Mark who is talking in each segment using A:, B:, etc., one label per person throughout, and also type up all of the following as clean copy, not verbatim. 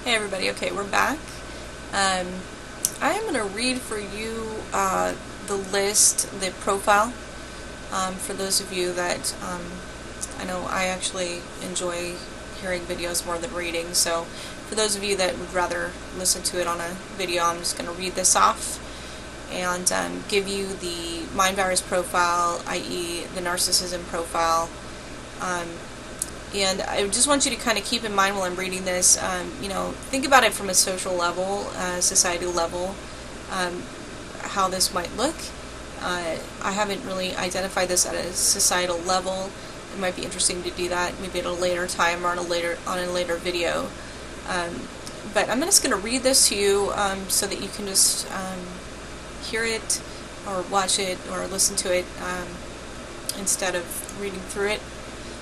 A: Hey everybody, okay, we're back. I am going to read for you the list, the profile, for those of you that, I know I actually enjoy hearing videos more than reading, so for those of you that would rather listen to it on a video, I'm just going to read this off and give you the mind virus profile, i.e. the narcissism profile. And I just want you to kind of keep in mind while I'm reading this, think about it from a social level, societal level, how this might look. I haven't really identified this at a societal level. It might be interesting to do that maybe at a later time or on a later video. But I'm just going to read this to you so that you can just hear it or watch it or listen to it instead of reading through it.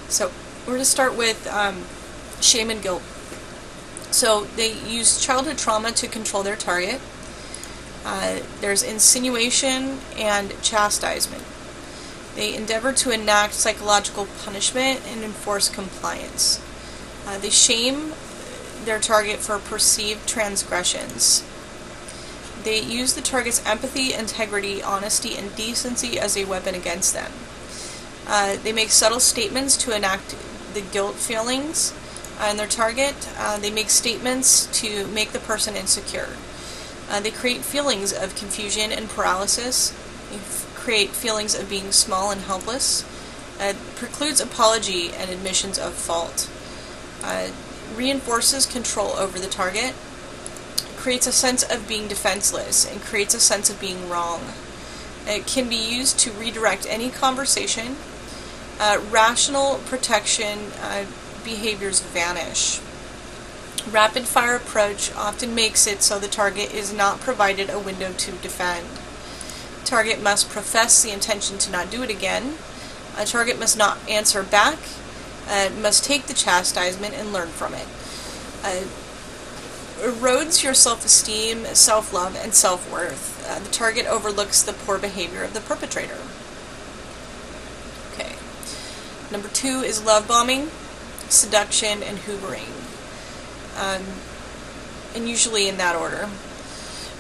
A: So we're going to start with shame and guilt. So they use childhood trauma to control their target. There's insinuation and chastisement. They endeavor to enact psychological punishment and enforce compliance. They shame their target for perceived transgressions. They use the target's empathy, integrity, honesty, and decency as a weapon against them. They make subtle statements to enact the guilt feelings in their target. They make statements to make the person insecure. They create feelings of confusion and paralysis. They create feelings of being small and helpless. Precludes apology and admissions of fault. Reinforces control over the target. Creates a sense of being defenseless and creates a sense of being wrong. It can be used to redirect any conversation. Rational protection behaviors vanish. Rapid fire approach often makes it so the target is not provided a window to defend. Target must profess the intention to not do it again. A target must not answer back. Must take the chastisement and learn from it. Erodes your self-esteem, self-love, and self-worth. The target overlooks the poor behavior of the perpetrator. Okay. Number 2 is love bombing, seduction, and hoovering. And usually in that order.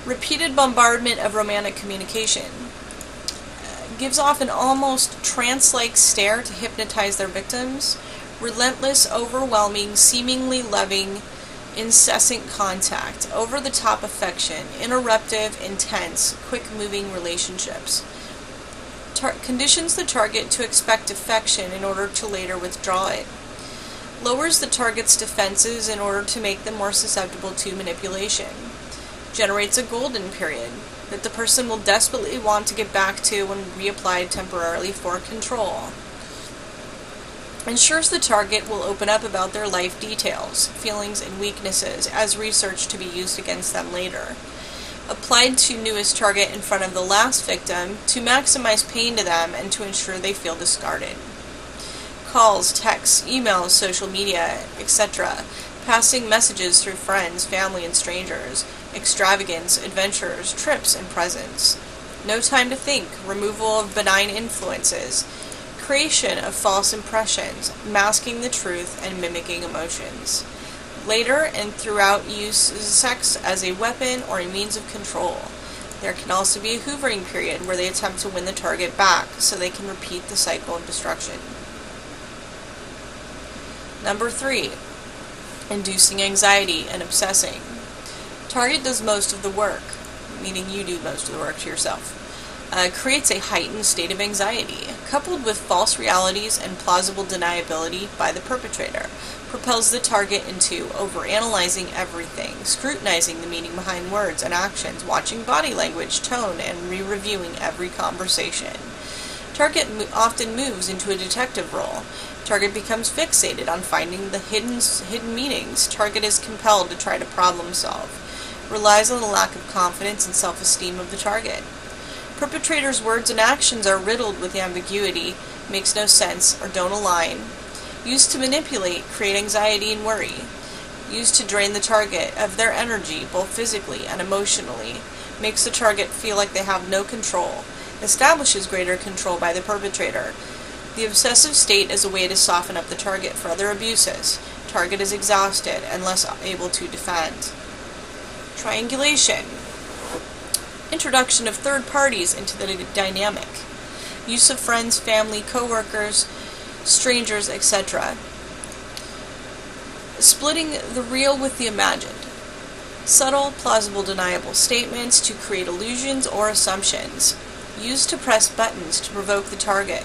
A: Repeated bombardment of romantic communication. Gives off an almost trance-like stare to hypnotize their victims. Relentless, overwhelming, seemingly loving, incessant contact, over-the-top affection, interruptive, intense, quick-moving relationships. Conditions the target to expect affection in order to later withdraw it. Lowers the target's defenses in order to make them more susceptible to manipulation. Generates a golden period that the person will desperately want to get back to when reapplied temporarily for control. Ensures the target will open up about their life details, feelings, and weaknesses as research to be used against them later. Applied to newest target in front of the last victim to maximize pain to them and to ensure they feel discarded. Calls, texts, emails, social media, etc. Passing messages through friends, family, and strangers. Extravagance, adventures, trips, and presents. No time to think. Removal of benign influences. Creation of false impressions, masking the truth, and mimicking emotions. Later and throughout uses sex as a weapon or a means of control. There can also be a hoovering period where they attempt to win the target back so they can repeat the cycle of destruction. Number 3, inducing anxiety and obsessing. Target does most of the work, meaning you do most of the work to yourself. Creates a heightened state of anxiety, coupled with false realities and plausible deniability by the perpetrator. Propels the target into overanalyzing everything, scrutinizing the meaning behind words and actions, watching body language, tone, and re-reviewing every conversation. Target often moves into a detective role. Target becomes fixated on finding the hidden meanings. Target is compelled to try to problem solve. Relies on the lack of confidence and self-esteem of the target. Perpetrator's words and actions are riddled with ambiguity, makes no sense, or don't align. Used to manipulate, create anxiety and worry. Used to drain the target of their energy, both physically and emotionally. Makes the target feel like they have no control. Establishes greater control by the perpetrator. The obsessive state is a way to soften up the target for other abuses. Target is exhausted and less able to defend. Triangulation. Introduction of third parties into the dynamic. Use of friends, family, co-workers, strangers, etc. Splitting the real with the imagined. Subtle, plausible, deniable statements to create illusions or assumptions. Used to press buttons to provoke the target.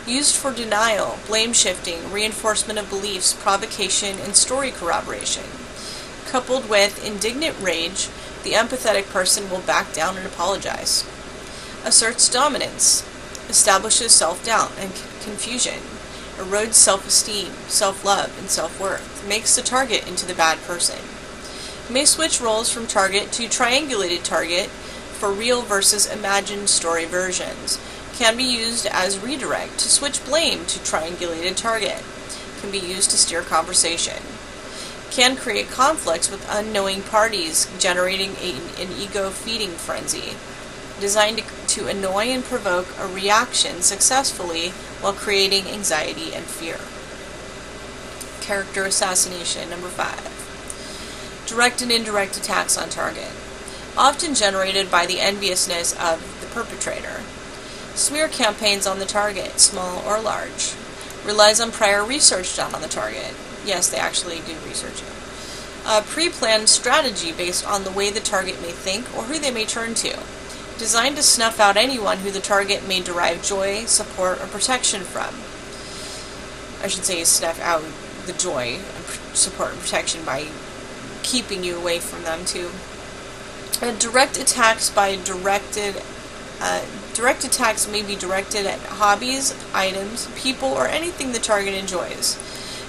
A: Used for denial, blame shifting, reinforcement of beliefs, provocation, and story corroboration. Coupled with indignant rage, the empathetic person will back down and apologize. Asserts dominance. Establishes self-doubt and confusion. Erodes self-esteem, self-love, and self-worth. Makes the target into the bad person. May switch roles from target to triangulated target for real versus imagined story versions. Can be used as redirect to switch blame to triangulated target. Can be used to steer conversation. Can create conflicts with unknowing parties, generating an ego-feeding frenzy. Designed to annoy and provoke a reaction successfully while creating anxiety and fear. Character assassination, number 5. Direct and indirect attacks on target. Often generated by the enviousness of the perpetrator. Smear campaigns on the target, small or large. Relies on prior research done on the target. Yes, they actually do research it. A pre-planned strategy based on the way the target may think or who they may turn to. Designed to snuff out anyone who the target may derive joy, support, or protection from. I should say snuff out the joy, support, and protection by keeping you away from them too. Direct attacks may be directed at hobbies, items, people, or anything the target enjoys.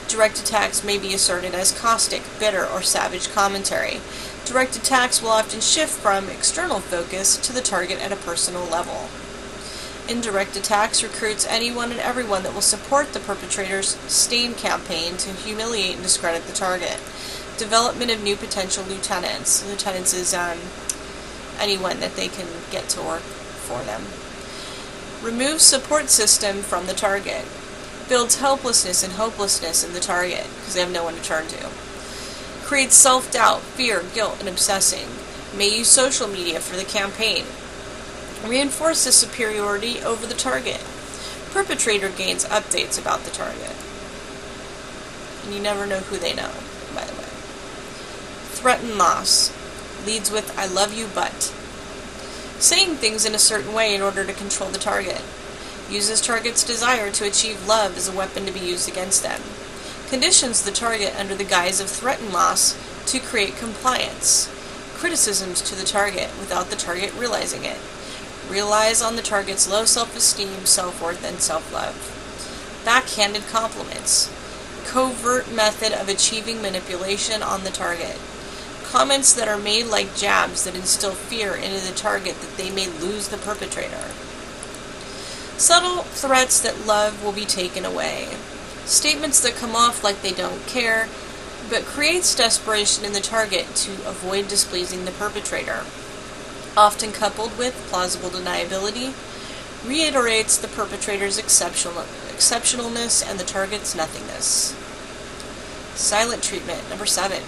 A: Direct attacks may be asserted as caustic, bitter, or savage commentary. Direct attacks will often shift from external focus to the target at a personal level. Indirect attacks recruits anyone and everyone that will support the perpetrator's stain campaign to humiliate and discredit the target. Development of new potential lieutenants. Lieutenants is anyone that they can get to work for them. Removes support system from the target. Builds helplessness and hopelessness in the target because they have no one to turn to. Creates self-doubt, fear, guilt, and obsessing. May use social media for the campaign. Reinforces superiority over the target. Perpetrator gains updates about the target. And you never know who they know, by the way. Threaten loss. Leads with, I love you, but. Saying things in a certain way in order to control the target. Uses target's desire to achieve love as a weapon to be used against them. Conditions the target under the guise of threaten loss to create compliance. Criticisms to the target without the target realizing it. Relies on the target's low self-esteem, self-worth, and self-love. Backhanded compliments. Covert method of achieving manipulation on the target. Comments that are made like jabs that instill fear into the target that they may lose the perpetrator. Subtle threats that love will be taken away. Statements that come off like they don't care, but creates desperation in the target to avoid displeasing the perpetrator. Often coupled with plausible deniability, reiterates the perpetrator's exceptionalness and the target's nothingness. Silent treatment, number 7.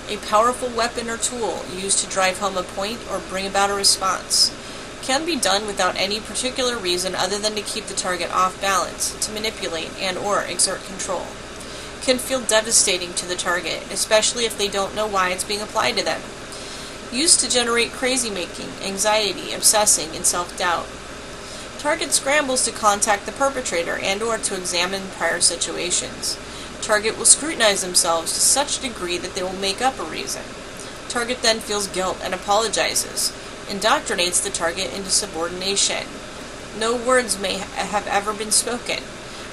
A: A powerful weapon or tool used to drive home a point or bring about a response. Can be done without any particular reason other than to keep the target off balance, to manipulate and or exert control. Can feel devastating to the target, especially if they don't know why it's being applied to them. Used to generate crazy-making, anxiety, obsessing, and self-doubt. Target scrambles to contact the perpetrator and or to examine prior situations. Target will scrutinize themselves to such a degree that they will make up a reason. Target then feels guilt and apologizes. Indoctrinates the target into subordination. No words may have ever been spoken.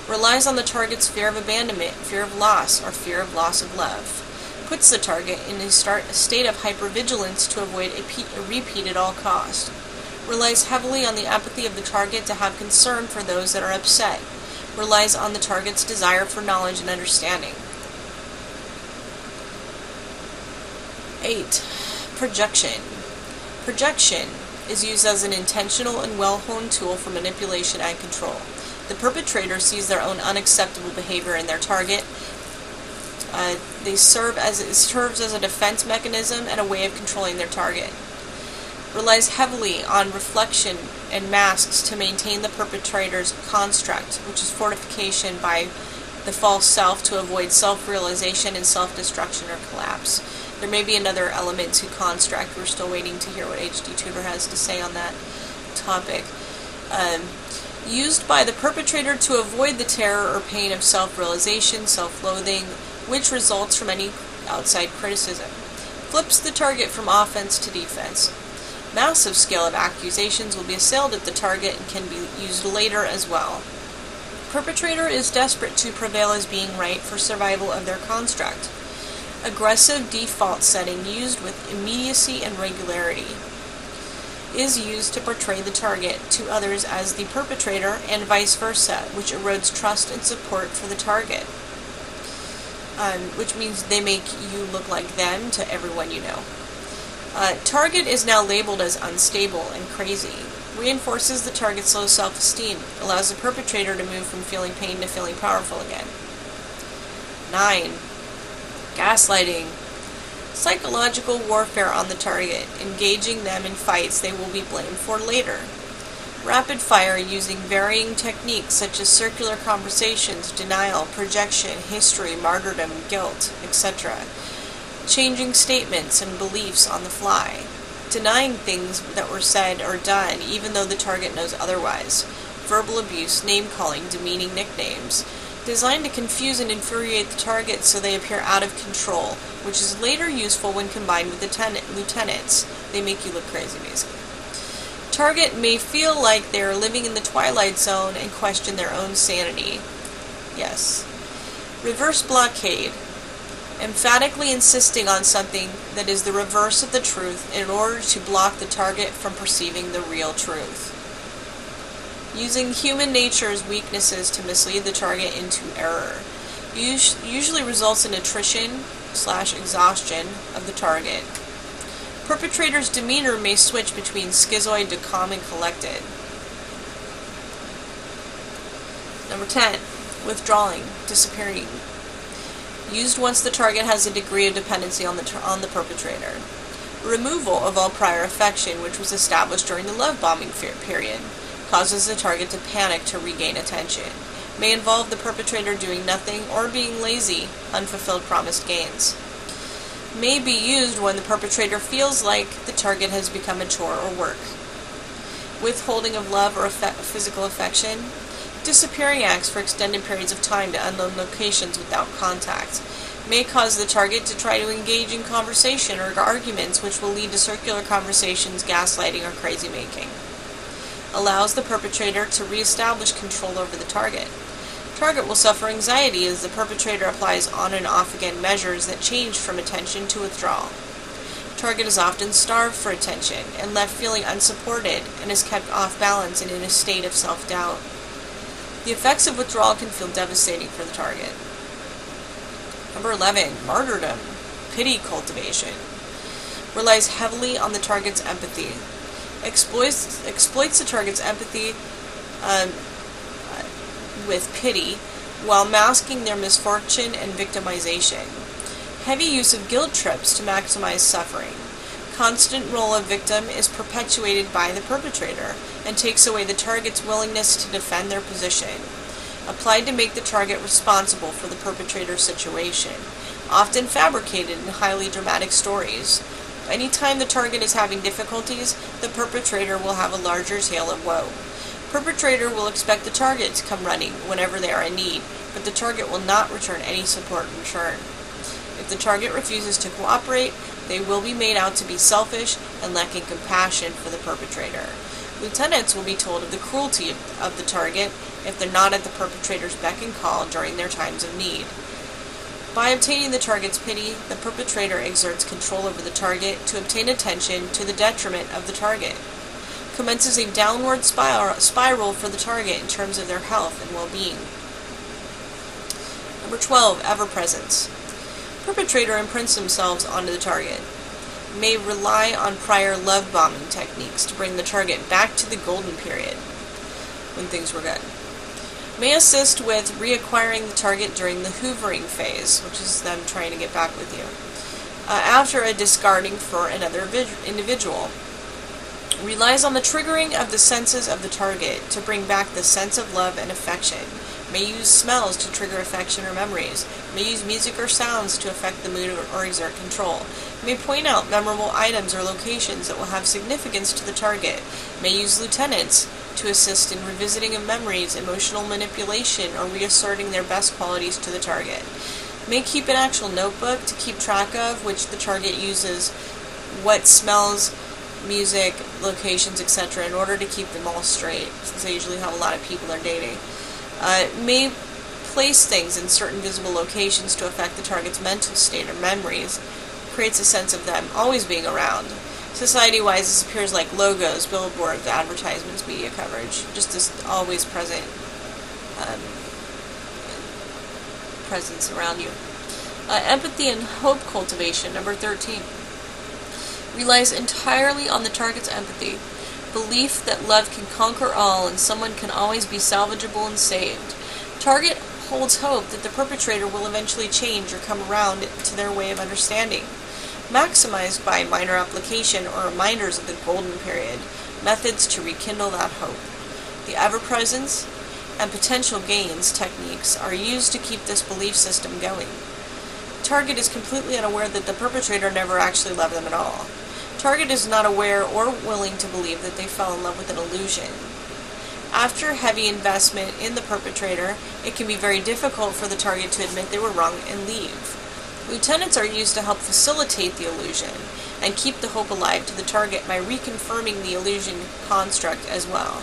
A: Relies on the target's fear of abandonment, fear of loss, or fear of loss of love. Puts the target in a state of hypervigilance to avoid a repeat at all cost. Relies heavily on the empathy of the target to have concern for those that are upset. Relies on the target's desire for knowledge and understanding. 8. Projection. Projection is used as an intentional and well-honed tool for manipulation and control. The perpetrator sees their own unacceptable behavior in their target It serves as a defense mechanism and a way of controlling their target. Relies heavily on reflection and masks to maintain the perpetrator's construct, which is fortification by the false self to avoid self-realization and self-destruction or collapse. There may be another element to construct. We're still waiting to hear what HD Tutor has to say on that topic. Used by the perpetrator to avoid the terror or pain of self-realization, self-loathing, which results from any outside criticism. Flips the target from offense to defense. Massive scale of accusations will be assailed at the target and can be used later as well. Perpetrator is desperate to prevail as being right for survival of their construct. Aggressive default setting used with immediacy and regularity. Is used to portray the target to others as the perpetrator and vice versa, which erodes trust and support for the target. Which means they make you look like them to everyone you know. Target is now labeled as unstable and crazy. Reinforces the target's low self-esteem. Allows the perpetrator to move from feeling pain to feeling powerful again. 9. Gaslighting. Psychological warfare on the target, engaging them in fights they will be blamed for later. Rapid fire using varying techniques such as circular conversations, denial, projection, history, martyrdom, guilt, etc. Changing statements and beliefs on the fly. Denying things that were said or done even though the target knows otherwise. Verbal abuse, name-calling, demeaning nicknames. Designed to confuse and infuriate the target so they appear out of control, which is later useful when combined with lieutenants. They make you look crazy, basically. Target may feel like they are living in the twilight zone and question their own sanity. Yes. Reverse blockade. Emphatically insisting on something that is the reverse of the truth in order to block the target from perceiving the real truth. Using human nature's weaknesses to mislead the target into error. Usually results in attrition/exhaustion of the target. Perpetrator's demeanor may switch between schizoid to calm and collected. Number 10. Withdrawing, disappearing. Used once the target has a degree of dependency on the perpetrator. Removal of all prior affection, which was established during the love bombing period. Causes the target to panic to regain attention. May involve the perpetrator doing nothing or being lazy, unfulfilled promised gains. May be used when the perpetrator feels like the target has become a chore or work. Withholding of love or physical affection. Disappearing acts for extended periods of time to unknown locations without contact. May cause the target to try to engage in conversation or arguments which will lead to circular conversations, gaslighting, or crazy making. Allows the perpetrator to reestablish control over the target. Target will suffer anxiety as the perpetrator applies on and off again measures that change from attention to withdrawal. Target is often starved for attention and left feeling unsupported and is kept off balance and in a state of self-doubt. The effects of withdrawal can feel devastating for the target. Number 11. Martyrdom. Pity cultivation. Relies heavily on the target's empathy. Exploits the target's empathy with pity while masking their misfortune and victimization. Heavy use of guilt trips to maximize suffering. Constant role of victim is perpetuated by the perpetrator and takes away the target's willingness to defend their position. Applied to make the target responsible for the perpetrator's situation. Often fabricated in highly dramatic stories. Anytime the target is having difficulties, the perpetrator will have a larger tale of woe. Perpetrator will expect the target to come running whenever they are in need, but the target will not return any support in return. If the target refuses to cooperate, they will be made out to be selfish and lacking compassion for the perpetrator. Lieutenants will be told of the cruelty of the target if they're not at the perpetrator's beck and call during their times of need. By obtaining the target's pity, the perpetrator exerts control over the target to obtain attention to the detriment of the target. Commences a downward spiral for the target in terms of their health and well-being. Number 12. Ever-presence. Perpetrator imprints themselves onto the target. May rely on prior love bombing techniques to bring the target back to the golden period, when things were good. May assist with reacquiring the target during the hoovering phase, which is them trying to get back with you, after a discarding for another individual. Relies on the triggering of the senses of the target to bring back the sense of love and affection. May use smells to trigger affection or memories. May use music or sounds to affect the mood or exert control. May point out memorable items or locations that will have significance to the target. May use lieutenants to assist in revisiting of memories, emotional manipulation, or reasserting their best qualities to the target. May keep an actual notebook to keep track of which the target uses, what smells, music, locations, etc. in order to keep them all straight, since they usually have a lot of people they're dating. May place things in certain visible locations to affect the target's mental state or memories. Creates a sense of them always being around. Society-wise, this appears like logos, billboards, advertisements, media coverage, just this always present presence around you. Empathy and hope cultivation, number 13. Relies entirely on the target's empathy, belief that love can conquer all and someone can always be salvageable and saved. Target holds hope that the perpetrator will eventually change or come around to their way of understanding. Maximized by minor application or reminders of the golden period, methods to rekindle that hope. The ever-presence and potential gains techniques are used to keep this belief system going. Target is completely unaware that the perpetrator never actually loved them at all. Target is not aware or willing to believe that they fell in love with an illusion. After heavy investment in the perpetrator, it can be very difficult for the target to admit they were wrong and leave. Lieutenants are used to help facilitate the illusion and keep the hope alive to the target by reconfirming the illusion construct as well.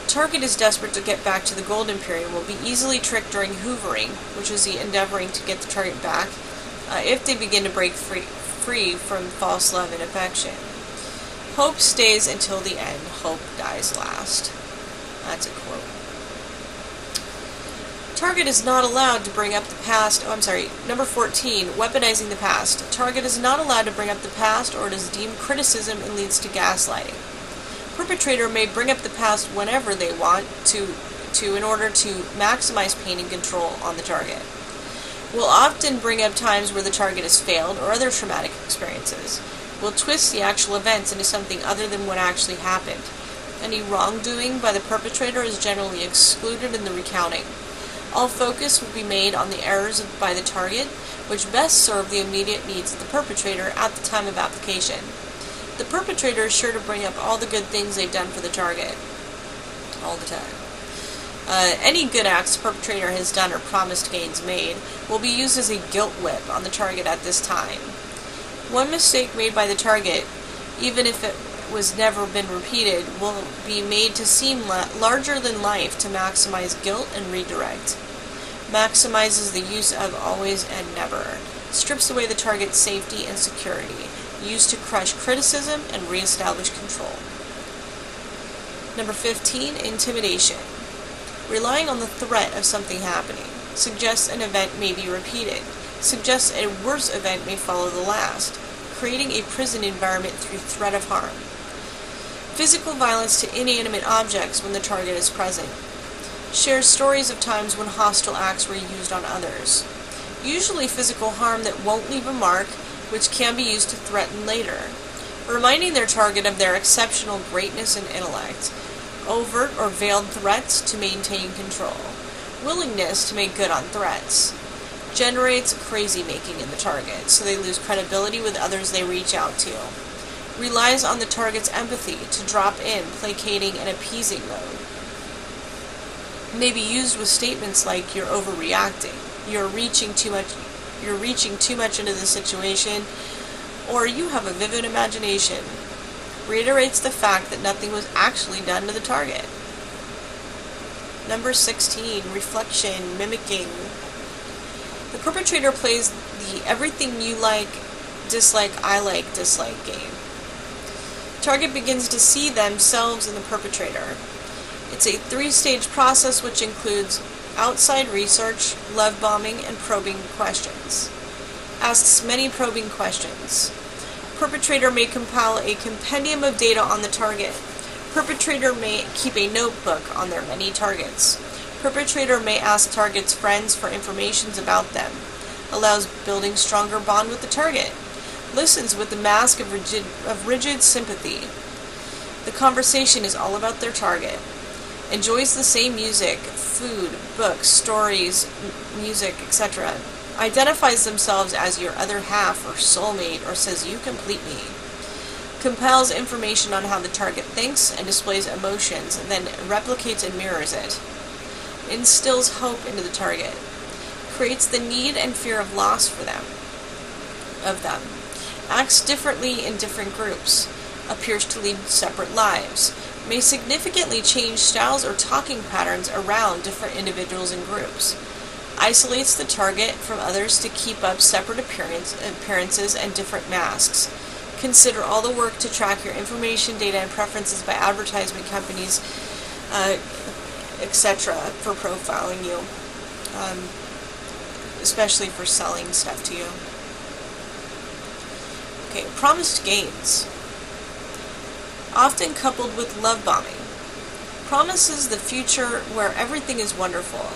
A: Target is desperate to get back to the golden period and will be easily tricked during hoovering, which is the endeavoring to get the target back, if they begin to break free from false love and affection. Hope stays until the end. Hope dies last. That's a quote. Target is not allowed to bring up the past. Number 14, weaponizing the past. Target is not allowed to bring up the past, or it is deemed criticism and leads to gaslighting. Perpetrator may bring up the past whenever they want to in order to maximize pain and control on the target. Will often bring up times where the target has failed or other traumatic experiences. Will twist the actual events into something other than what actually happened. Any wrongdoing by the perpetrator is generally excluded in the recounting. All focus will be made on the errors by the target, which best serve the immediate needs of the perpetrator at the time of application. The perpetrator is sure to bring up all the good things they've done for the target. All the time. Any good acts the perpetrator has done or promised gains made will be used as a guilt whip on the target at this time. One mistake made by the target, even if it was never been repeated, will be made to seem larger than life to maximize guilt and redirect. Maximizes the use of always and never. Strips away the target's safety and security. Used to crush criticism and reestablish control. Number 15, intimidation. Relying on the threat of something happening. Suggests an event may be repeated. Suggests a worse event may follow the last. Creating a prison environment through threat of harm. Physical violence to inanimate objects when the target is present. Shares stories of times when hostile acts were used on others. Usually physical harm that won't leave a mark, which can be used to threaten later. Reminding their target of their exceptional greatness and intellect. Overt or veiled threats to maintain control. Willingness to make good on threats. Generates crazy-making in the target, so they lose credibility with others they reach out to. Relies on the target's empathy to drop in, placating and appeasing mode. May be used with statements like, "You're overreacting," "You're reaching too much into the situation," or "You have a vivid imagination." Reiterates the fact that nothing was actually done to the target. Number 16, reflection, mimicking. The perpetrator plays the everything you like, dislike, I like, dislike game. Target begins to see themselves in the perpetrator. It's a 3-stage process which includes outside research, love bombing, and probing questions. Asks many probing questions. Perpetrator may compile a compendium of data on the target. Perpetrator may keep a notebook on their many targets. Perpetrator may ask target's friends for information about them, allows building stronger bond with the target, listens with the mask of rigid sympathy. The conversation is all about their target, enjoys the same music, food, books, stories, music, etc., identifies themselves as your other half or soulmate, or says you complete me, compiles information on how the target thinks and displays emotions, then replicates and mirrors it, instills hope into the target, creates the need and fear of loss for them, acts differently in different groups, appears to lead separate lives, may significantly change styles or talking patterns around different individuals and groups, isolates the target from others to keep up separate appearances and different masks. Consider all the work to track your information, data, and preferences by advertisement companies, etc., for profiling you, especially for selling stuff to you. Okay, promised gains. Often coupled with love bombing. Promises the future where everything is wonderful.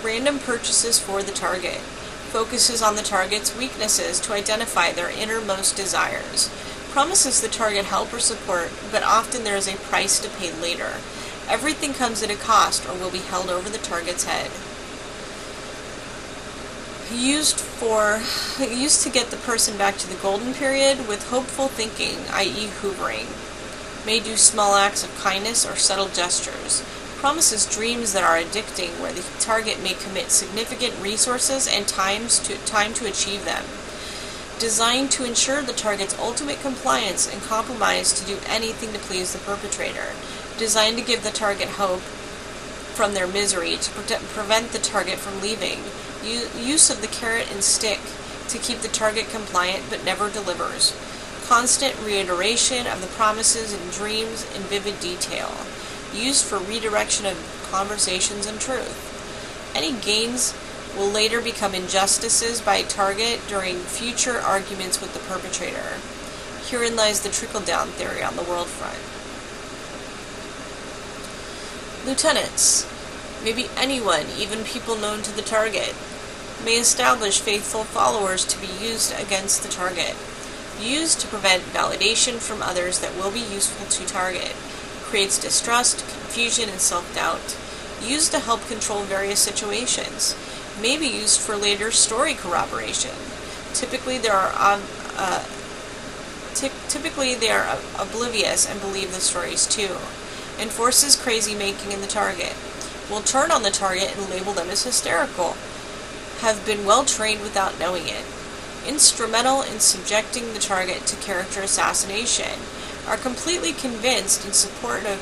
A: Random purchases for the target. Focuses on the target's weaknesses to identify their innermost desires. Promises the target help or support, but often there is a price to pay later. Everything comes at a cost or will be held over the target's head. Used to get the person back to the golden period with hopeful thinking, i.e. hoovering. May do small acts of kindness or subtle gestures. Promises dreams that are addicting where the target may commit significant resources and time to achieve them. Designed to ensure the target's ultimate compliance and compromise to do anything to please the perpetrator. Designed to give the target hope from their misery to prevent the target from leaving. Use of the carrot and stick to keep the target compliant but never delivers. Constant reiteration of the promises and dreams in vivid detail. Used for redirection of conversations and truth. Any gains will later become injustices by target during future arguments with the perpetrator. Herein lies the trickle-down theory on the world front. Lieutenants. Maybe anyone, even people known to the target, may establish faithful followers to be used against the target. Used to prevent validation from others that will be useful to target. Creates distrust, confusion, and self-doubt. Used to help control various situations. May be used for later story corroboration. Typically they are oblivious and believe the stories too. Enforces crazy making in the target. Will turn on the target and label them as hysterical. Have been well trained without knowing it. Instrumental in subjecting the target to character assassination. Are completely convinced and supportive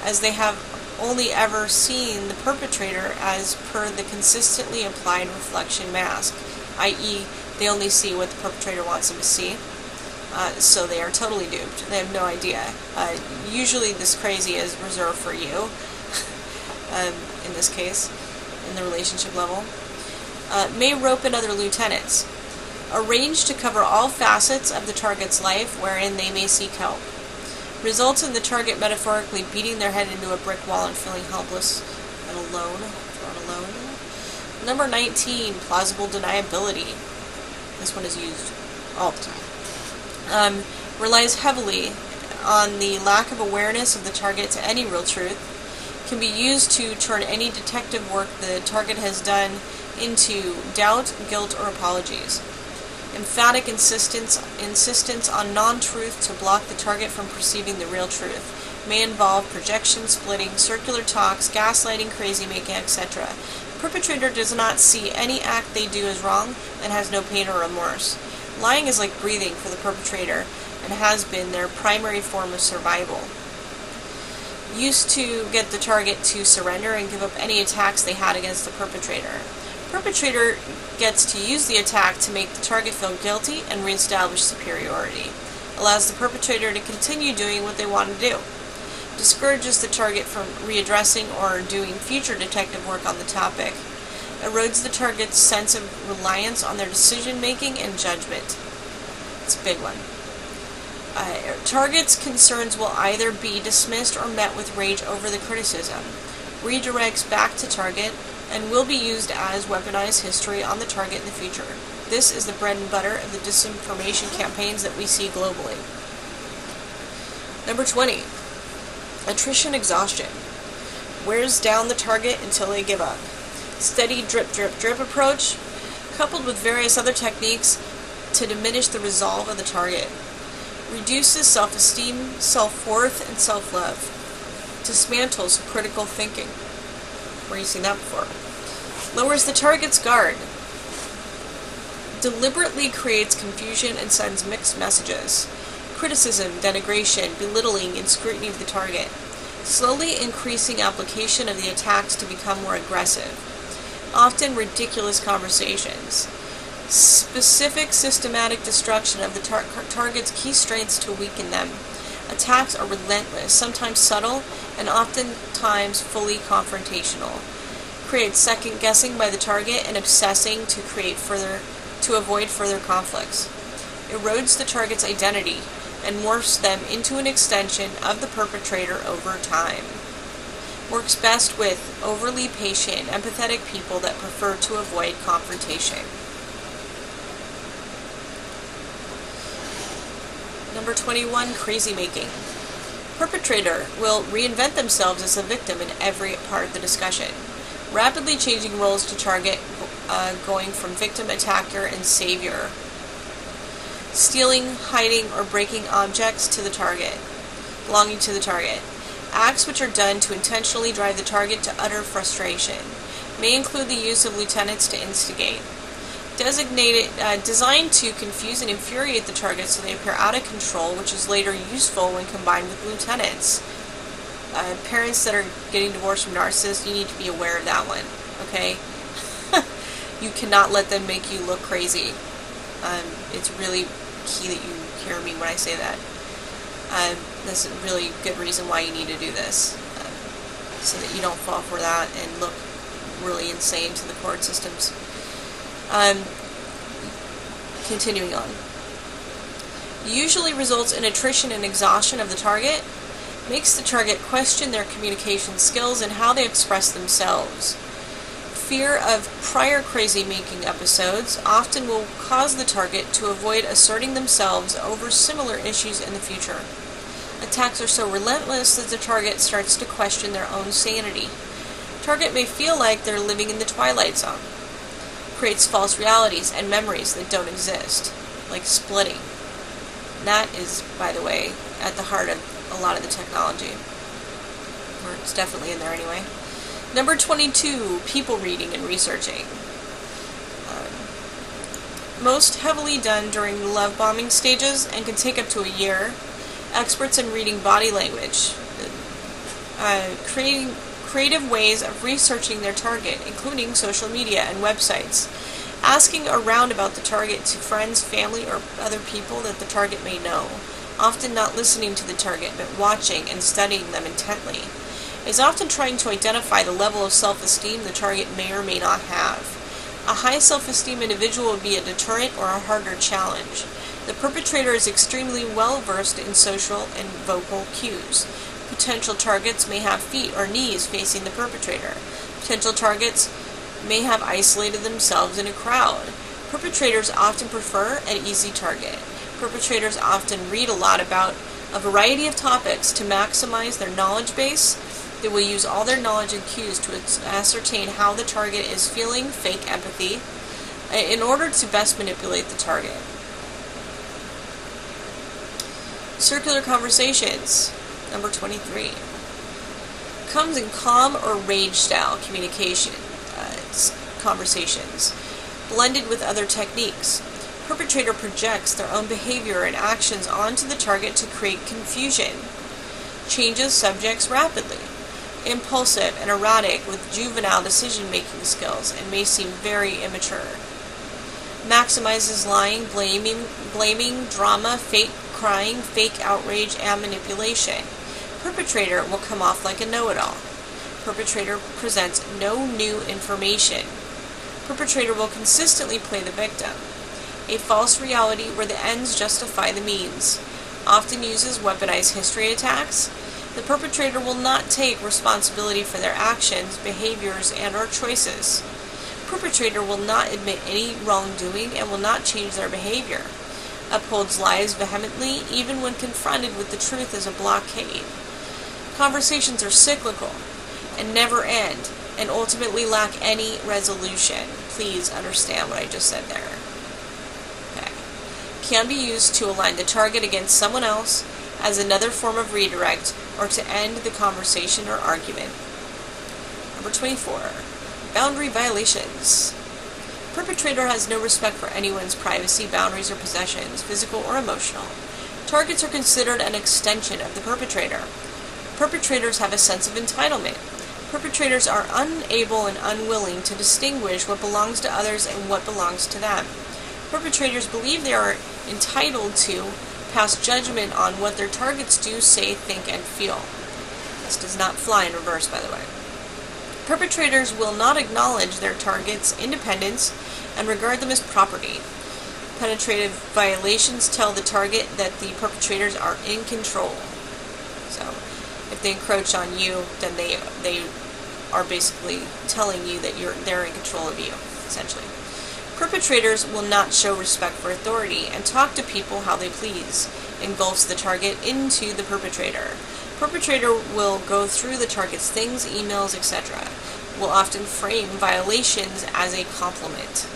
A: as they have only ever seen the perpetrator as per the consistently applied reflection mask, i.e. they only see what the perpetrator wants them to see, so they are totally duped. They have no idea. Usually this crazy is reserved for you, in this case, in the relationship level. May rope in other lieutenants. Arrange to cover all facets of the target's life wherein they may seek help. Results in the target metaphorically beating their head into a brick wall and feeling helpless and alone. Number 19, plausible deniability. This one is used all the time. Relies heavily on the lack of awareness of the target to any real truth. Can be used to turn any detective work the target has done into doubt, guilt, or apologies. Emphatic insistence on non-truth to block the target from perceiving the real truth. May involve projection splitting, circular talks, gaslighting, crazy making, etc. Perpetrator does not see any act they do as wrong and has no pain or remorse. Lying is like breathing for the perpetrator and has been their primary form of survival. Used to get the target to surrender and give up any attacks they had against the perpetrator. Perpetrator gets to use the attack to make the target feel guilty and reestablish superiority. Allows the perpetrator to continue doing what they want to do. Discourages the target from readdressing or doing future detective work on the topic. Erodes the target's sense of reliance on their decision-making and judgment. It's a big one. Target's concerns will either be dismissed or met with rage over the criticism. redirects back to target, and will be used as weaponized history on the target in the future. This is the bread and butter of the disinformation campaigns that we see globally. Number 20. Attrition exhaustion. Wears down the target until they give up. Steady drip, drip, drip approach, coupled with various other techniques to diminish the resolve of the target. Reduces self-esteem, self-worth, and self-love. Dismantles critical thinking. Where you seen that before? Lowers the target's guard. Deliberately creates confusion and sends mixed messages. Criticism, denigration, belittling, and scrutiny of the target. Slowly increasing application of the attacks to become more aggressive. Often ridiculous conversations. Specific systematic destruction of the target's key strengths to weaken them. Attacks are relentless, sometimes subtle, and oftentimes fully confrontational. Creates second guessing by the target and obsessing to avoid further conflicts. Erodes the target's identity and morphs them into an extension of the perpetrator over time. Works best with overly patient, empathetic people that prefer to avoid confrontation. Number 21, crazy making. Perpetrator will reinvent themselves as a victim in every part of the discussion, rapidly changing roles to target, going from victim, attacker, and savior. Stealing, hiding, or breaking objects to the target, belonging to the target. Acts which are done to intentionally drive the target to utter frustration. May include the use of lieutenants to instigate. Designed to confuse and infuriate the target so they appear out of control, which is later useful when combined with lieutenants. Parents that are getting divorced from narcissists, you need to be aware of that one, okay? You cannot let them make you look crazy. It's really key that you hear me when I say that. That's a really good reason why you need to do this, so that you don't fall for that and look really insane to the court systems. Continuing on. Usually results in attrition and exhaustion of the target, makes the target question their communication skills and how they express themselves. Fear of prior crazy-making episodes often will cause the target to avoid asserting themselves over similar issues in the future. Attacks are so relentless that the target starts to question their own sanity. Target may feel like they're living in the Twilight Zone. Creates false realities and memories that don't exist, like splitting. That is, by the way, at the heart of a lot of the technology. Or it's definitely in there anyway. Number 22, people reading and researching. Most heavily done during the love bombing stages and can take up to a year. Experts in reading body language. Creating creative ways of researching their target, including social media and websites. Asking around about the target to friends, family, or other people that the target may know. Often not listening to the target, but watching and studying them intently. Is often trying to identify the level of self-esteem the target may or may not have. A high self-esteem individual would be a deterrent or a harder challenge. The perpetrator is extremely well versed in social and vocal cues. Potential targets may have feet or knees facing the perpetrator. Potential targets may have isolated themselves in a crowd. Perpetrators often prefer an easy target. Perpetrators often read a lot about a variety of topics to maximize their knowledge base. They will use all their knowledge and cues to ascertain how the target is feeling, fake empathy, in order to best manipulate the target. Circular conversations. Number 23. Comes in calm or rage style communication conversations, blended with other techniques. Perpetrator projects their own behavior and actions onto the target to create confusion. Changes subjects rapidly. Impulsive and erratic with juvenile decision-making skills and may seem very immature. Maximizes lying, blaming, drama, fake crying, fake outrage, and manipulation. Perpetrator will come off like a know-it-all. Perpetrator presents no new information. Perpetrator will consistently play the victim. A false reality where the ends justify the means. Often uses weaponized history attacks. The perpetrator will not take responsibility for their actions, behaviors, and/or choices. Perpetrator will not admit any wrongdoing and will not change their behavior. Upholds lies vehemently, even when confronted with the truth as a blockade. Conversations are cyclical and never end, and ultimately lack any resolution. Please understand what I just said there. Okay. Can be used to align the target against someone else, as another form of redirect, or to end the conversation or argument. Number 24. Boundary violations. Perpetrator has no respect for anyone's privacy, boundaries, or possessions, physical or emotional. Targets are considered an extension of the perpetrator. Perpetrators have a sense of entitlement. Perpetrators are unable and unwilling to distinguish what belongs to others and what belongs to them. Perpetrators believe they are entitled to pass judgment on what their targets do, say, think, and feel. This does not fly in reverse, by the way. Perpetrators will not acknowledge their target's independence and regard them as property. Penetrative violations tell the target that the perpetrators are in control. So, if they encroach on you, then they are basically telling you that they're in control of you, essentially. Perpetrators will not show respect for authority and talk to people how they please. Engulfs the target into the perpetrator. Perpetrator will go through the target's things, emails, etc. Will often frame violations as a compliment.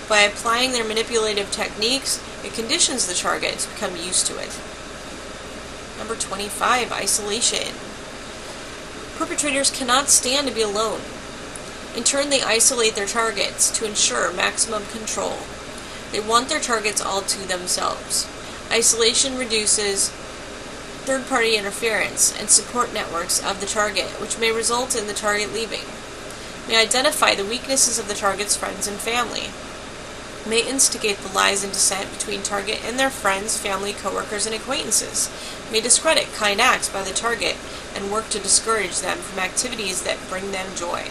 A: By applying their manipulative techniques, it conditions the target to become used to it. Number 25, isolation. Perpetrators cannot stand to be alone. In turn, they isolate their targets to ensure maximum control. They want their targets all to themselves. Isolation reduces third-party interference and support networks of the target, which may result in the target leaving. May identify the weaknesses of the target's friends and family. May instigate the lies and dissent between target and their friends, family, coworkers, and acquaintances. May discredit kind acts by the target and work to discourage them from activities that bring them joy.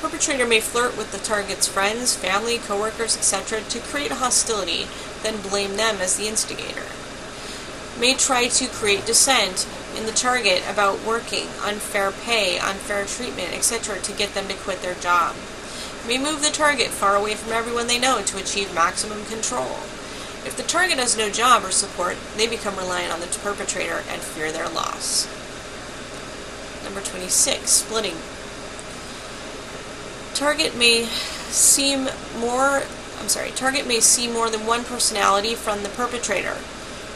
A: Perpetrator may flirt with the target's friends, family, coworkers, etc. to create hostility, then blame them as the instigator. May try to create dissent in the target about working, unfair pay, unfair treatment, etc. to get them to quit their job. May move the target far away from everyone they know to achieve maximum control. If the target has no job or support, they become reliant on the perpetrator and fear their loss. Number 26, splitting. Target may see more than one personality from the perpetrator.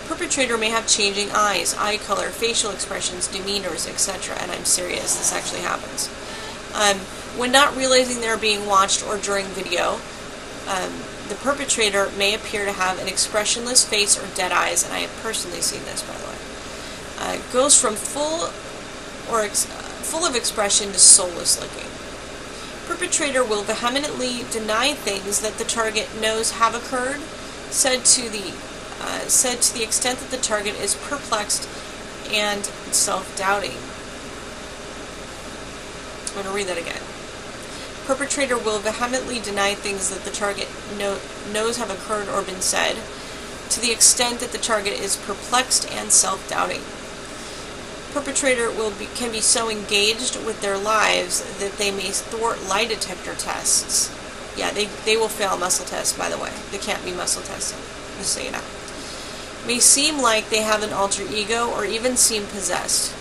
A: Perpetrator may have changing eyes, eye color, facial expressions, demeanors, etc. And I'm serious, this actually happens. When not realizing they're being watched or during video, the perpetrator may appear to have an expressionless face or dead eyes, and I have personally seen this, by the way. Goes from full of expression to soulless looking. Perpetrator will vehemently deny things that the target knows have occurred, said to the extent that the target is perplexed and self-doubting. I'm going to read that again. Perpetrator will vehemently deny things that the target knows have occurred or been said, to the extent that the target is perplexed and self-doubting. Perpetrator can be so engaged with their lives that they may thwart lie detector tests. Yeah, they will fail muscle tests, by the way. They can't be muscle tested, just so you know. May seem like they have an alter ego or even seem possessed.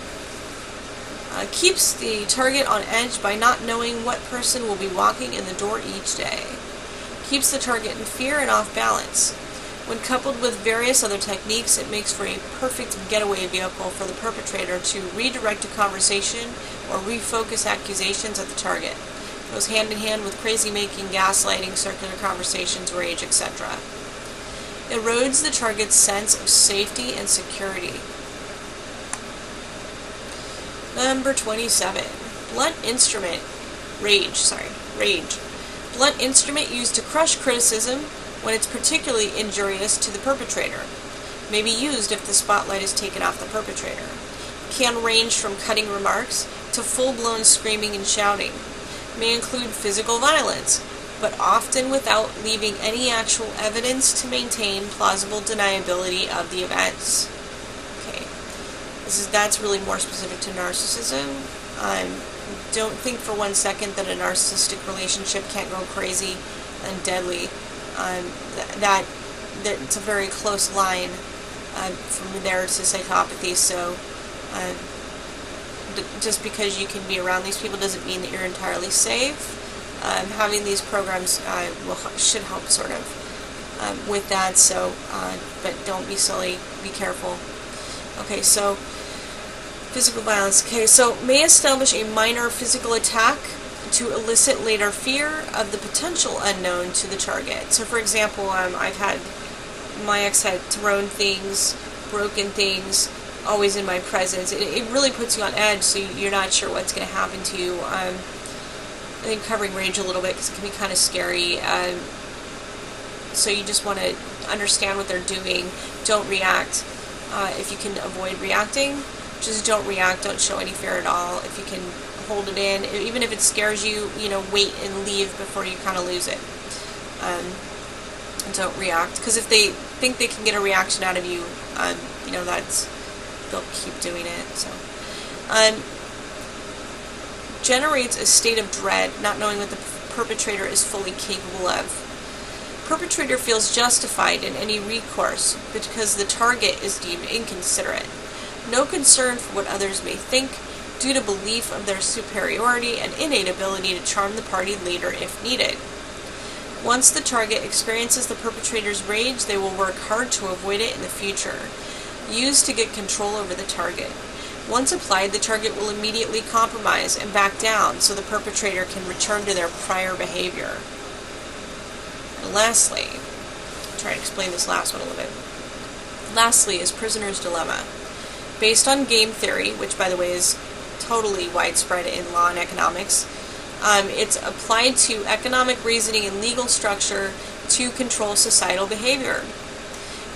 A: Keeps the target on edge by not knowing what person will be walking in the door each day. Keeps the target in fear and off balance. When coupled with various other techniques, it makes for a perfect getaway vehicle for the perpetrator to redirect a conversation or refocus accusations at the target. It goes hand in hand with crazy-making, gaslighting, circular conversations, rage, etc. Erodes the target's sense of safety and security. Number 27. Blunt instrument. Rage. Blunt instrument used to crush criticism when it's particularly injurious to the perpetrator. May be used if the spotlight is taken off the perpetrator. Can range from cutting remarks to full-blown screaming and shouting. May include physical violence, but often without leaving any actual evidence to maintain plausible deniability of the events. Okay. That's really more specific to narcissism. Don't think for one second that a narcissistic relationship can't go crazy and deadly. That it's a very close line from there to psychopathy. So just because you can be around these people doesn't mean that you're entirely safe. Having these programs should help sort of with that. So, but don't be silly. Be careful. Okay, so physical violence. Okay, so may establish a minor physical attack to elicit later fear of the potential unknown to the target. So, for example, my ex had thrown things, broken things, always in my presence. It really puts you on edge, so you're not sure what's going to happen to you. I think covering rage a little bit because it can be kind of scary. So you just want to understand what they're doing. Don't react. If you can avoid reacting, just don't react. Don't show any fear at all. If you can hold it in, even if it scares you, wait and leave before you kind of lose it. Don't react, because if they think they can get a reaction out of you, they'll keep doing it. So, generates a state of dread, not knowing what the perpetrator is fully capable of. Perpetrator feels justified in any recourse because the target is deemed inconsiderate. No concern for what others may think, due to belief of their superiority and innate ability to charm the party later if needed. Once the target experiences the perpetrator's rage, they will work hard to avoid it in the future. Used to get control over the target. Once applied, the target will immediately compromise and back down so the perpetrator can return to their prior behavior. And lastly, I'll try to explain this last one a little bit. Lastly is prisoner's dilemma. Based on game theory, which by the way is totally widespread in law and economics, it's applied to economic reasoning and legal structure to control societal behavior.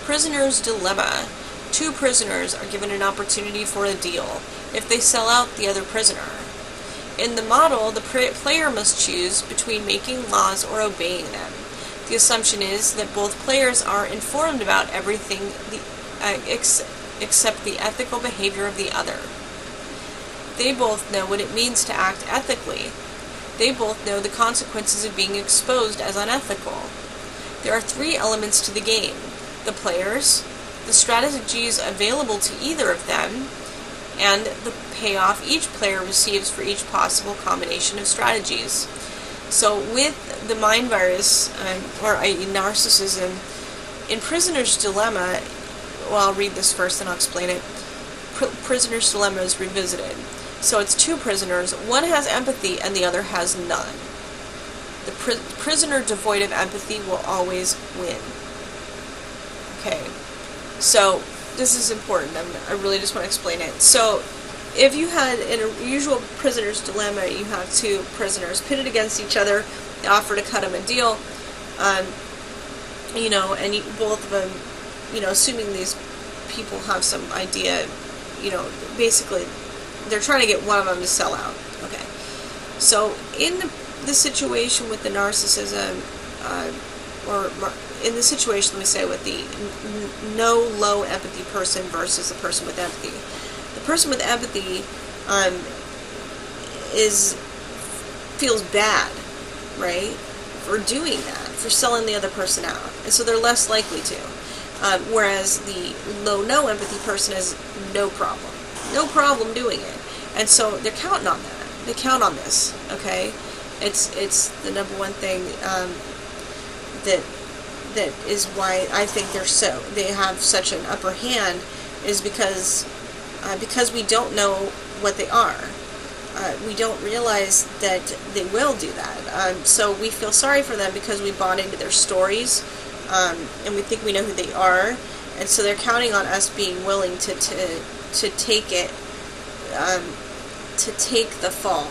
A: Prisoner's dilemma. Two prisoners are given an opportunity for a deal if they sell out the other prisoner. In the model, the player must choose between making laws or obeying them. The assumption is that both players are informed about everything except the ethical behavior of the other. They both know what it means to act ethically. They both know the consequences of being exposed as unethical. There are three elements to the game: the players, the strategies available to either of them, and the payoff each player receives for each possible combination of strategies. So with the mind virus, or narcissism, in Prisoner's Dilemma, well, I'll read this first and I'll explain it. Prisoner's Dilemma is revisited. So it's two prisoners, one has empathy and the other has none. The prisoner devoid of empathy will always win. Okay, so this is important. I really just want to explain it. So if you had, in a usual prisoner's dilemma, you have two prisoners pitted against each other, they offer to cut them a deal, and both of them, assuming these people have some idea, basically they're trying to get one of them to sell out. Okay, so in the situation with the narcissism, or in the situation, let me say, with the no low empathy person versus the person with empathy. The person with empathy feels bad, right, for doing that, for selling the other person out, and so they're less likely to. Whereas the no empathy person has no problem doing it, and so they're counting on that. They count on this. Okay, it's the number one thing that is why I think they have such an upper hand, is because we don't know what they are. We don't realize that they will do that. So we feel sorry for them because we bought into their stories, and we think we know who they are, and so they're counting on us being willing to take it, to take the fall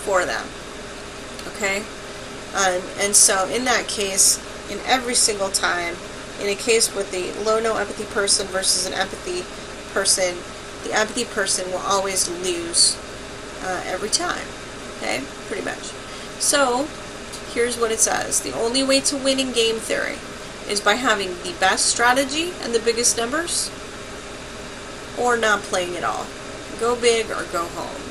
A: for them. Okay, and so in that case, in every single time, in a case with the no empathy person versus an empathy person, the empathy person will always lose every time. Okay, pretty much. So here's what it says: the only way to win in game theory is by having the best strategy and the biggest numbers, or not playing at all. Go big or go home.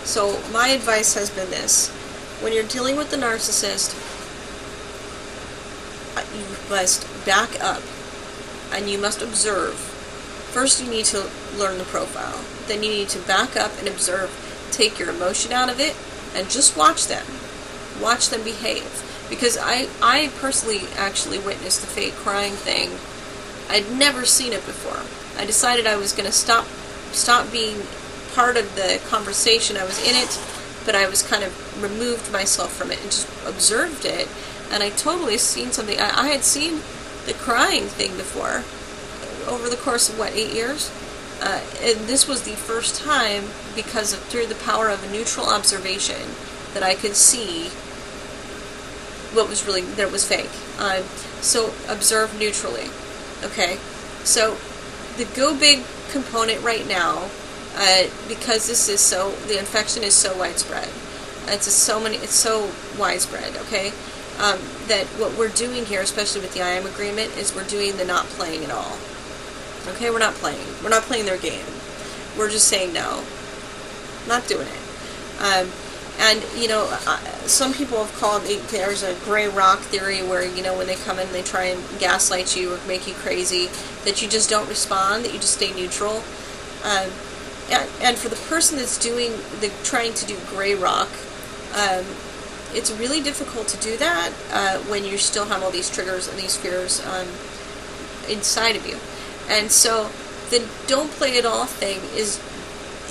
A: So my advice has been this. When you're dealing with the narcissist, you must back up and you must observe. First you need to learn the profile. Then you need to back up and observe. Take your emotion out of it and just watch them. Watch them behave. Because I personally actually witnessed the fake crying thing. I'd never seen it before. I decided I was going to stop being part of the conversation. I was in it, but I was kind of removed myself from it and just observed it. And I totally seen something. I had seen the crying thing before, over the course of, 8 years? And this was the first time, because through the power of a neutral observation, that I could see what was really, that it was fake. So observe neutrally. Okay? So the go big component right now, because this is the infection is so widespread. It's so widespread, okay? That what we're doing here, especially with the I am agreement, is we're doing the not playing at all. Okay, we're not playing. We're not playing their game. We're just saying no. Not doing it. And, some people have called, there's a gray rock theory where, when they come in, they try and gaslight you or make you crazy, that you just don't respond, that you just stay neutral. And for the person that's trying to do gray rock, it's really difficult to do that when you still have all these triggers and these fears inside of you. And so the don't play at all thing is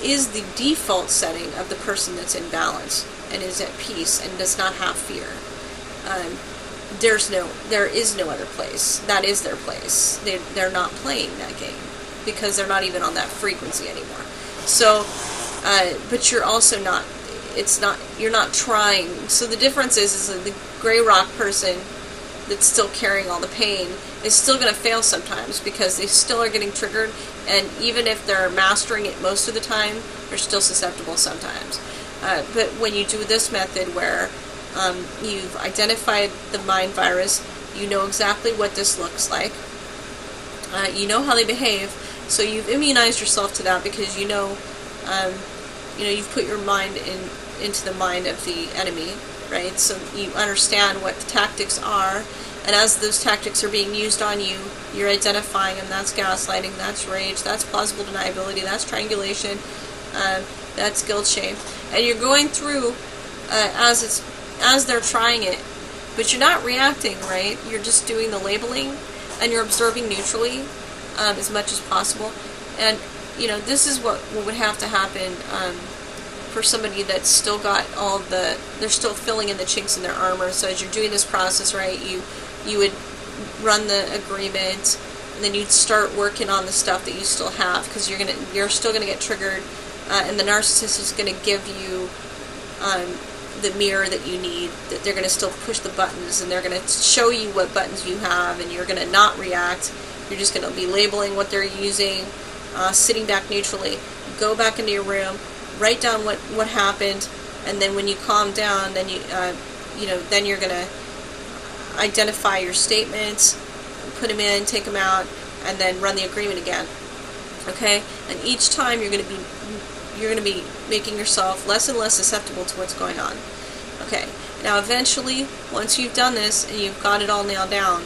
A: the default setting of the person that's in balance and is at peace and does not have fear. There is no other place. That is their place. They're not playing that game because they're not even on that frequency anymore. So, but you're also not. You're not trying. So the difference is that the gray rock person that's still carrying all the pain is still going to fail sometimes because they still are getting triggered, and even if they're mastering it most of the time, they're still susceptible sometimes. But when you do this method where you've identified the mind virus, you know exactly what this looks like, you know how they behave, so you've immunized yourself to that because you've put your mind into the mind of the enemy, right? So you understand what the tactics are, and as those tactics are being used on you, you're identifying them. That's gaslighting, that's rage, that's plausible deniability, that's triangulation, that's guilt, shame. And you're going through as they're trying it, but you're not reacting, right? You're just doing the labeling, and you're observing neutrally as much as possible. And this is what would have to happen for somebody that's still got they're still filling in the chinks in their armor. So as you're doing this process, right, you would run the agreement, and then you'd start working on the stuff that you still have, because you're still gonna get triggered, and the narcissist is gonna give you the mirror that you need. That they're gonna still push the buttons, and they're gonna show you what buttons you have, and you're gonna not react. You're just gonna be labeling what they're using, sitting back neutrally. Go back into your room, write down what happened, and then when you calm down, then then you're gonna identify your statements, put them in, take them out, and then run the agreement again. Okay, and each time you're gonna be making yourself less and less susceptible to what's going on. Okay, now eventually, once you've done this and you've got it all nailed down,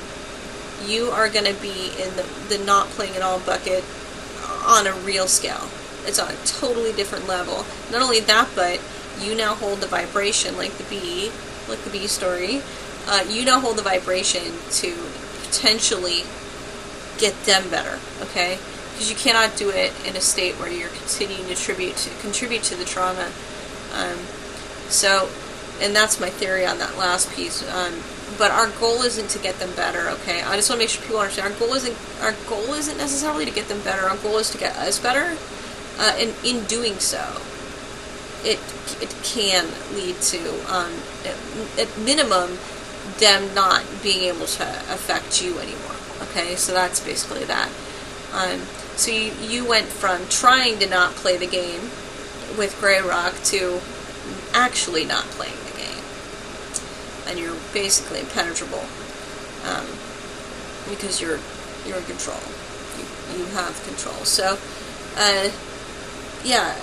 A: you are gonna be in the not playing at all bucket on a real scale. It's on a totally different level. Not only that, but you now hold the vibration like the bee story. You now hold the vibration to potentially get them better, okay? Because you cannot do it in a state where you're continuing to contribute to the trauma. And that's my theory on that last piece. But our goal isn't to get them better, okay? I just want to make sure people understand our goal isn't necessarily to get them better. Our goal is to get us better. And in doing so, it can lead to, at minimum, them not being able to affect you anymore. Okay, so that's basically that. So you went from trying to not play the game with Grey Rock to actually not playing the game, and you're basically impenetrable because you're in control. you have control. So, yeah,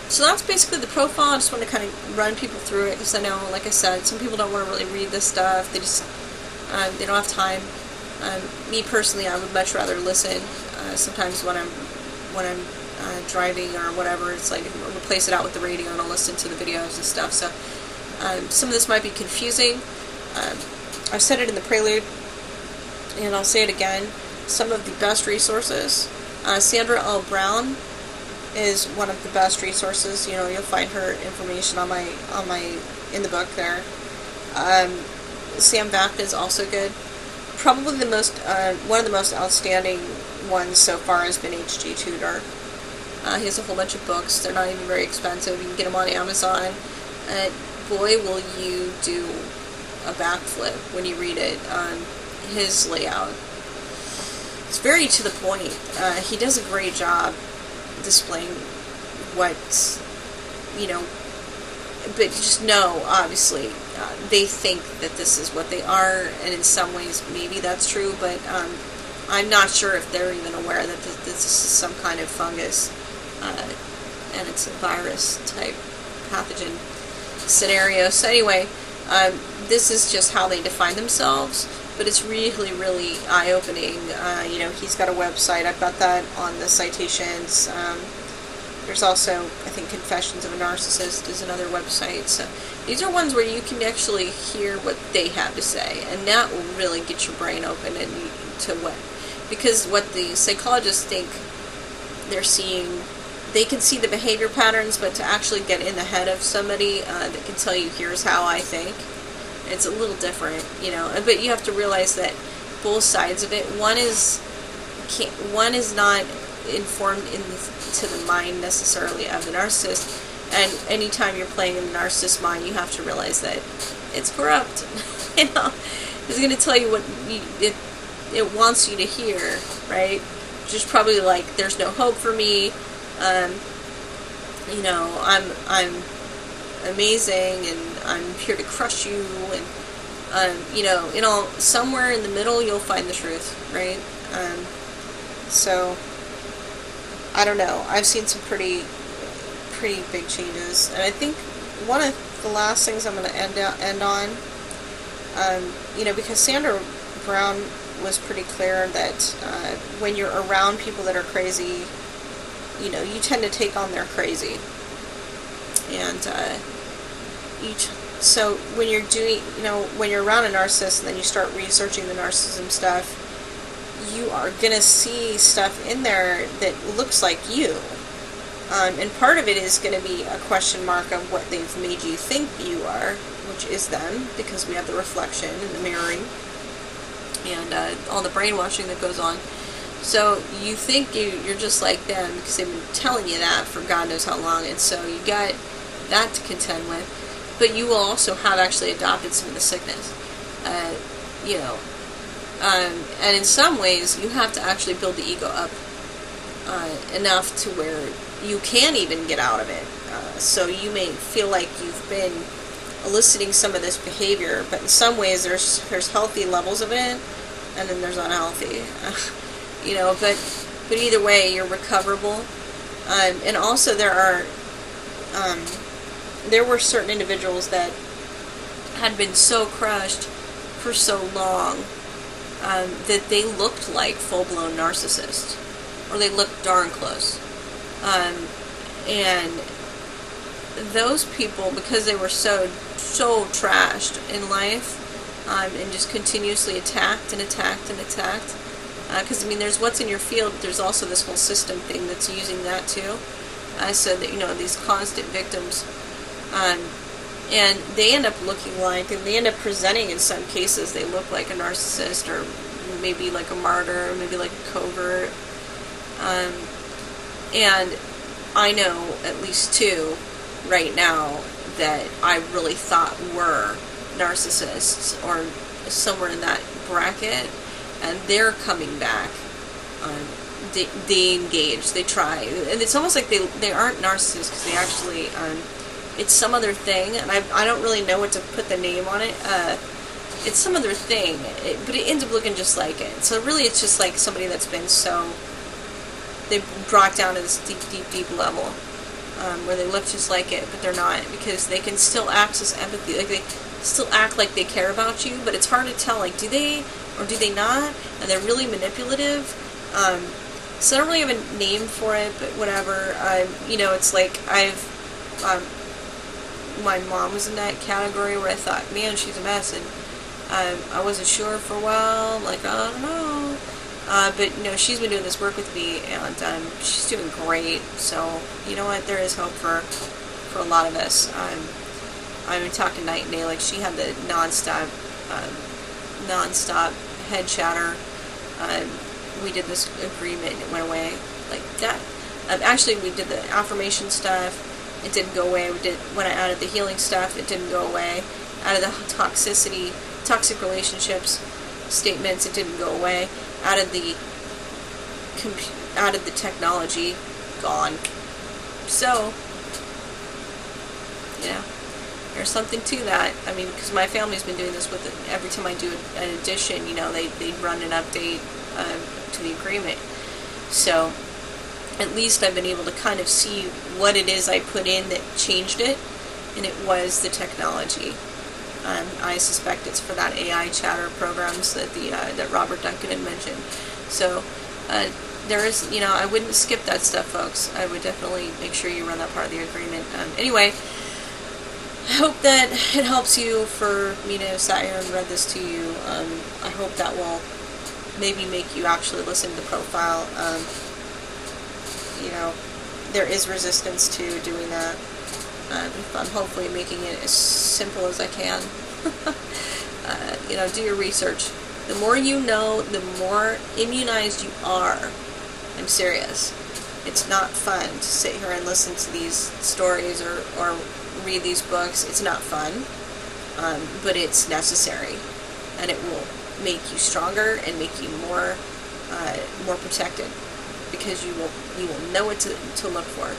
A: so that's basically the profile. I just want to kind of run people through it, because I know, like I said, some people don't want to really read this stuff. They just, they don't have time. Me personally, I would much rather listen. Sometimes when I'm driving or whatever, it's like I'll replace it out with the radio and I'll listen to the videos and stuff. So some of this might be confusing. I've said it in the prelude, and I'll say it again. Some of the best resources. Sandra L. Brown is one of the best resources. You know, you'll find her information on my in the book there. Sam Vaknin is also good. Probably the most one of the most outstanding ones so far has been H.G. Tudor. He has a whole bunch of books. They're not even very expensive. You can get them on Amazon. Boy, will you do a backflip when you read it. His layout. It's very to the point. He does a great job displaying what, you know, but just know, obviously, they think that this is what they are, and in some ways maybe that's true, but I'm not sure if they're even aware that this is some kind of fungus, and it's a virus type pathogen scenario. So anyway, this is just how they define themselves, but it's really, really eye-opening. You know, he's got a website. I've got that on the citations. There's also, I think, Confessions of a Narcissist is another website. So these are ones where you can actually hear what they have to say, and that will really get your brain open and to what, because what the psychologists think they're seeing, they can see the behavior patterns, but to actually get in the head of somebody that can tell you, here's how I think, it's a little different, you know. But you have to realize that both sides of it. One is not informed to the mind necessarily of the narcissist, and anytime you're playing in the narcissist's mind, you have to realize that it's corrupt. You know, it's going to tell you what it wants you to hear, right? Just probably like, there's no hope for me. You know, I'm amazing, and I'm here to crush you, and you know, somewhere in the middle you'll find the truth, right? So I don't know. I've seen some pretty big changes, and I think one of the last things I'm going to end on, you know, because Sandra Brown was pretty clear that when you're around people that are crazy, you know, you tend to take on their crazy, and so when you're doing, you know, when you're around a narcissist and then you start researching the narcissism stuff, you are gonna see stuff in there that looks like you, and part of it is going to be a question mark of what they've made you think you are, which is them, because we have the reflection and the mirroring and all the brainwashing that goes on. So you think you're just like them because they've been telling you that for God knows how long, and so you got that to contend with. But you will also have actually adopted some of the sickness, you know, and in some ways you have to actually build the ego up enough to where you can even get out of it. So you may feel like you've been eliciting some of this behavior, but in some ways there's healthy levels of it, and then there's unhealthy. You know, but either way, you're recoverable. And also there were certain individuals that had been so crushed for so long that they looked like full-blown narcissists, or they looked darn close. And those people, because they were so trashed in life, and just continuously attacked, because I mean, there's what's in your field, there's also this whole system thing that's using that too, so that, you know, these constant victims, and they end up looking like, and they end up presenting, in some cases they look like a narcissist, or maybe like a martyr, maybe like a covert. And I know at least two right now that I really thought were narcissists, or somewhere in that bracket, and they're coming back. They engage, they try, and it's almost like they aren't narcissists, because they actually, it's some other thing, and I don't really know what to put the name on it, it's some other thing, but it ends up looking just like it. So really it's just like somebody that's been they've brought down to this deep level, where they look just like it, but they're not, because they can still access empathy, like they still act like they care about you, but it's hard to tell, like, do they or do they not, and they're really manipulative. So I don't really have a name for it, but whatever. It's like my mom was in that category where I thought, man, she's a mess, and I wasn't sure for a while, like, I don't know. But she's been doing this work with me, and she's doing great. So you know what, there is hope for a lot of us. I'm talking night and day. Like, she had the nonstop head chatter. We did this agreement and it went away like that. Actually, we did the affirmation stuff. It didn't go away. When I added the healing stuff, it didn't go away. Out of the toxic relationships statements, it didn't go away. Out of the technology, gone. So, there's something to that. I mean, because my family's been doing this with it. Every time I do an addition, they run an update to the agreement. So at least I've been able to kind of see what it is I put in that changed it, and it was the technology. I suspect it's for that AI chatter programs that Robert Duncan had mentioned. So there is, I wouldn't skip that stuff, folks. I would definitely make sure you run that part of the agreement. Anyway, I hope that it helps you for me to sat here and read this to you. I hope that will maybe make you actually listen to the profile. There is resistance to doing that. I'm hopefully making it as simple as I can. Do your research. The more you know, the more immunized you are. I'm serious. It's not fun to sit here and listen to these stories or read these books. It's not fun, but it's necessary, and it will make you stronger and make you more protected, because you will know what to look for.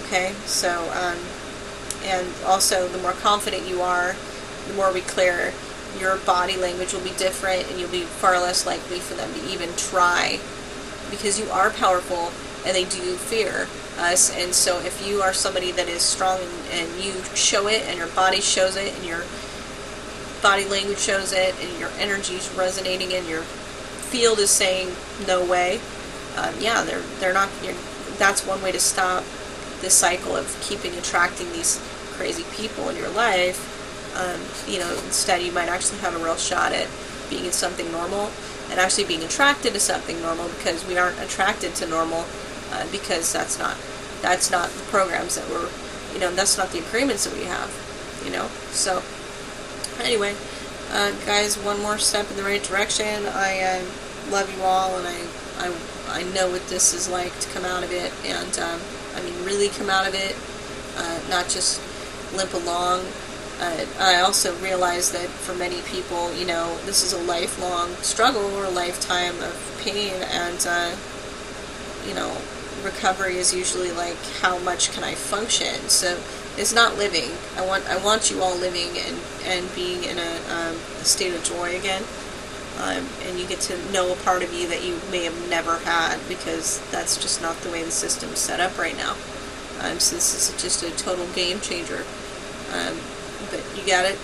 A: Okay, so and also the more confident you are, the more clear, your body language will be different, and you'll be far less likely for them to even try, because you are powerful and they do fear us. And so if you are somebody that is strong and you show it, and your body shows it, and your body language shows it, and your energy is resonating, and your field is saying no way, they're not. That's one way to stop this cycle of keeping attracting these crazy people in your life. Instead you might actually have a real shot at being in something normal, and actually being attracted to something normal, because we aren't attracted to normal because that's not the programs that we're, that's not the agreements that we have, So anyway, guys, one more step in the right direction. I love you all, and I know what this is like to come out of it, and really come out of it, not just limp along. I also realize that for many people, this is a lifelong struggle or a lifetime of pain, and recovery is usually like, how much can I function? So it's not living. I want you all living and being in a state of joy again, and you get to know a part of you that you may have never had, because that's just not the way the system's set up right now. So this is just a total game changer. But you gotta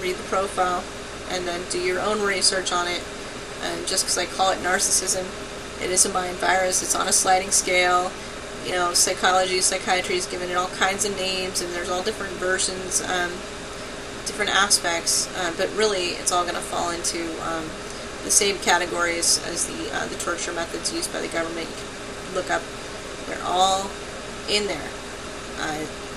A: read the profile and then do your own research on it. And just because I call it narcissism, it is a mind virus. It's on a sliding scale. Psychology, psychiatry is given it all kinds of names, and there's all different versions, different aspects. But really, it's all going to fall into the same categories as the torture methods used by the government. You can look up; they're all in there.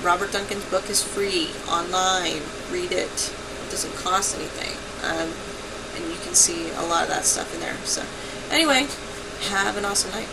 A: Robert Duncan's book is free online. Read it. It doesn't cost anything. And you can see a lot of that stuff in there. So, anyway, have an awesome night.